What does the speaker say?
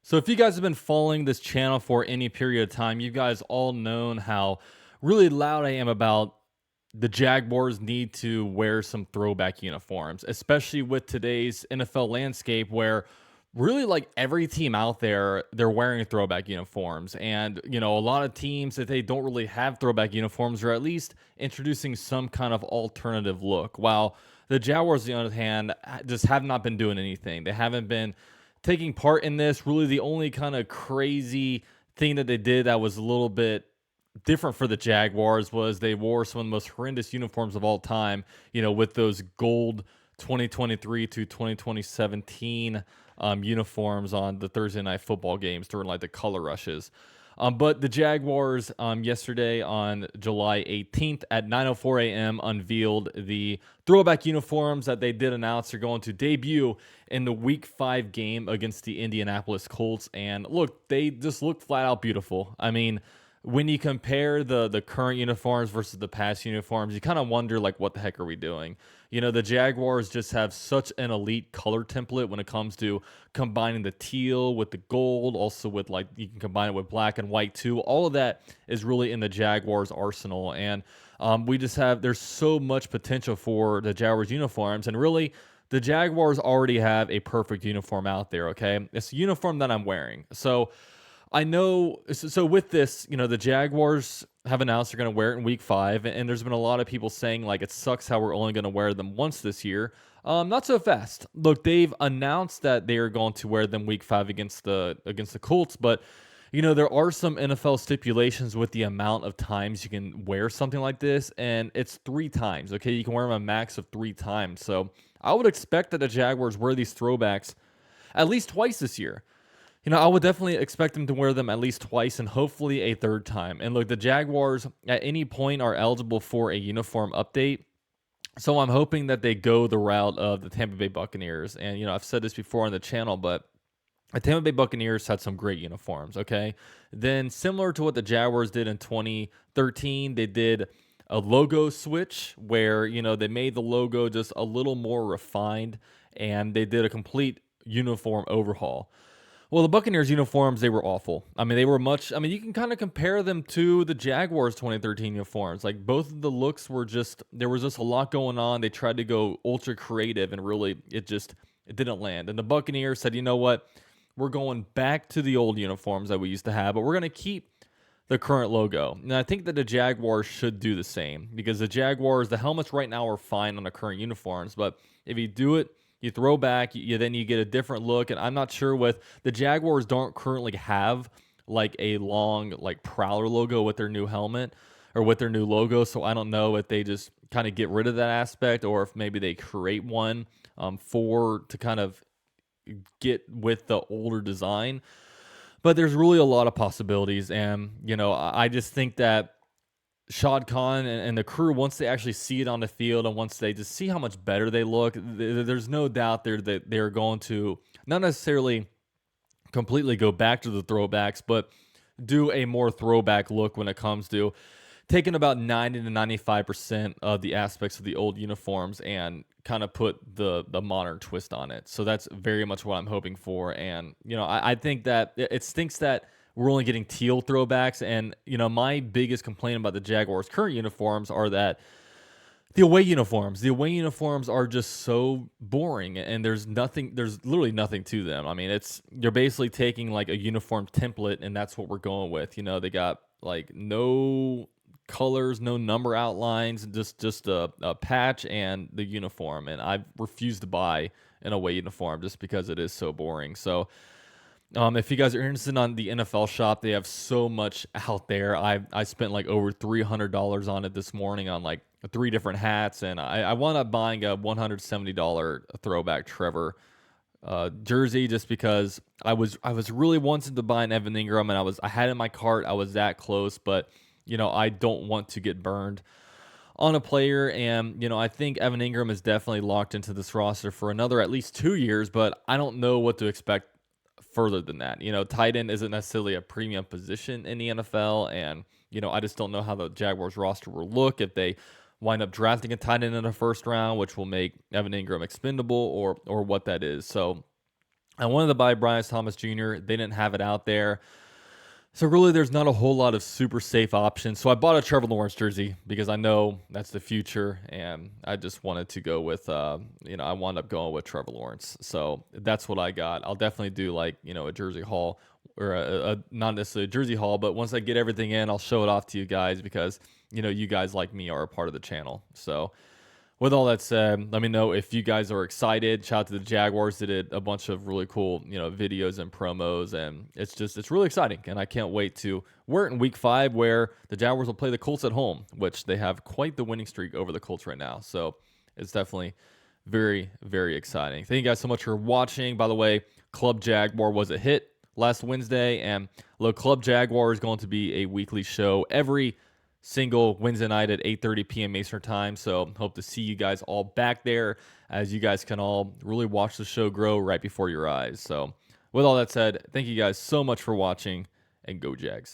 So if you guys have been following this channel for any period of time, you guys all known how really loud I am about the Jaguars need to wear some throwback uniforms, especially with today's NFL landscape where really like every team out there, they're wearing throwback uniforms. And, a lot of teams that they don't really have throwback uniforms are at least introducing some kind of alternative look. While the Jaguars, on the other hand, just have not been doing anything. They haven't been taking part in this. Really, the only kind of crazy thing that they did that was a little bit different for the Jaguars was they wore some of the most horrendous uniforms of all time, with those gold 2023 to 2017 uniforms on the Thursday night football games during like the color rushes. But the Jaguars yesterday on July 18th at 9:04 a.m. unveiled the throwback uniforms that they did announce are going to debut in the Week 5 game against the Indianapolis Colts. And look, they just look flat out beautiful. I mean, when you compare the current uniforms versus the past uniforms, you kind of wonder like what the heck are we doing? The Jaguars just have such an elite color template when it comes to combining the teal with the gold, also with like you can combine it with black and white too. All of that is really in the Jaguars arsenal, and there's so much potential for the Jaguars uniforms, and really the Jaguars already have a perfect uniform out there. Okay, it's the uniform that I'm wearing, so. I know. So with this, the Jaguars have announced they're going to wear it in Week 5, and there's been a lot of people saying like it sucks how we're only going to wear them once this year. Not so fast. Look, they've announced that they are going to wear them Week 5 against the Colts, but there are some NFL stipulations with the amount of times you can wear something like this, and it's 3 times. Okay, you can wear them a max of 3 times. So I would expect that the Jaguars wear these throwbacks at least twice this year. I would definitely expect them to wear them at least twice and hopefully a third time. And look, the Jaguars at any point are eligible for a uniform update. So I'm hoping that they go the route of the Tampa Bay Buccaneers. And, I've said this before on the channel, but the Tampa Bay Buccaneers had some great uniforms, okay? Then similar to what the Jaguars did in 2013, they did a logo switch where, they made the logo just a little more refined and they did a complete uniform overhaul. Well, the Buccaneers uniforms, they were awful. I mean, you can kind of compare them to the Jaguars 2013 uniforms. Like both of the looks were there was just a lot going on. They tried to go ultra creative and really it didn't land. And the Buccaneers said, you know what? We're going back to the old uniforms that we used to have, but we're going to keep the current logo. And I think that the Jaguars should do the same because the Jaguars, the helmets right now are fine on the current uniforms, but if you do it, you throw back, then you get a different look. And I'm not sure with the Jaguars don't currently have like a long like Prowler logo with their new helmet or with their new logo. So I don't know if they just kind of get rid of that aspect or if maybe they create one to kind of get with the older design. But there's really a lot of possibilities. And, I just think that Shad Khan and the crew, once they actually see it on the field and once they just see how much better they look, there's no doubt that they're going to not necessarily completely go back to the throwbacks, but do a more throwback look when it comes to taking about 90 to 95% of the aspects of the old uniforms and kind of put the modern twist on it. So that's very much what I'm hoping for. And, I think that it stinks that we're only getting teal throwbacks. And, my biggest complaint about the Jaguars' current uniforms are that the away uniforms are just so boring and there's literally nothing to them. I mean, you're basically taking like a uniform template and that's what we're going with. They got like no colors, no number outlines, just a patch and the uniform. And I refuse to buy an away uniform just because it is so boring. So, if you guys are interested on the NFL shop, they have so much out there. I spent like over $300 on it this morning on like 3 different hats, and I wound up buying a $170 throwback Trevor jersey just because I was really wanting to buy an Evan Ingram, and I had it in my cart. I was that close, but I don't want to get burned on a player, and I think Evan Ingram is definitely locked into this roster for another at least 2 years, but I don't know what to expect further than that. Tight end isn't necessarily a premium position in the NFL, and I just don't know how the Jaguars roster will look if they wind up drafting a tight end in the first round, which will make Evan Ingram expendable, or what that is. So I wanted to buy Bryce Thomas Jr. They didn't have it out there. So really, there's not a whole lot of super safe options. So I bought a Trevor Lawrence jersey because I know that's the future, and I just wanted to go with, I wound up going with Trevor Lawrence. So that's what I got. I'll definitely do like a jersey haul or not necessarily a jersey haul, but once I get everything in, I'll show it off to you guys because you guys like me are a part of the channel. So with all that said, let me know if you guys are excited. Shout out to the Jaguars. They did a bunch of really cool, videos and promos, and it's really exciting. And I can't wait to we're in week 5 where the Jaguars will play the Colts at home, which they have quite the winning streak over the Colts right now. So it's definitely very, very exciting. Thank you guys so much for watching. By the way, Club Jaguar was a hit last Wednesday, and look, Club Jaguar is going to be a weekly show every single Wednesday night at 8:30 p.m. Eastern time. So hope to see you guys all back there as you guys can all really watch the show grow right before your eyes. So with all that said, thank you guys so much for watching, and go Jags.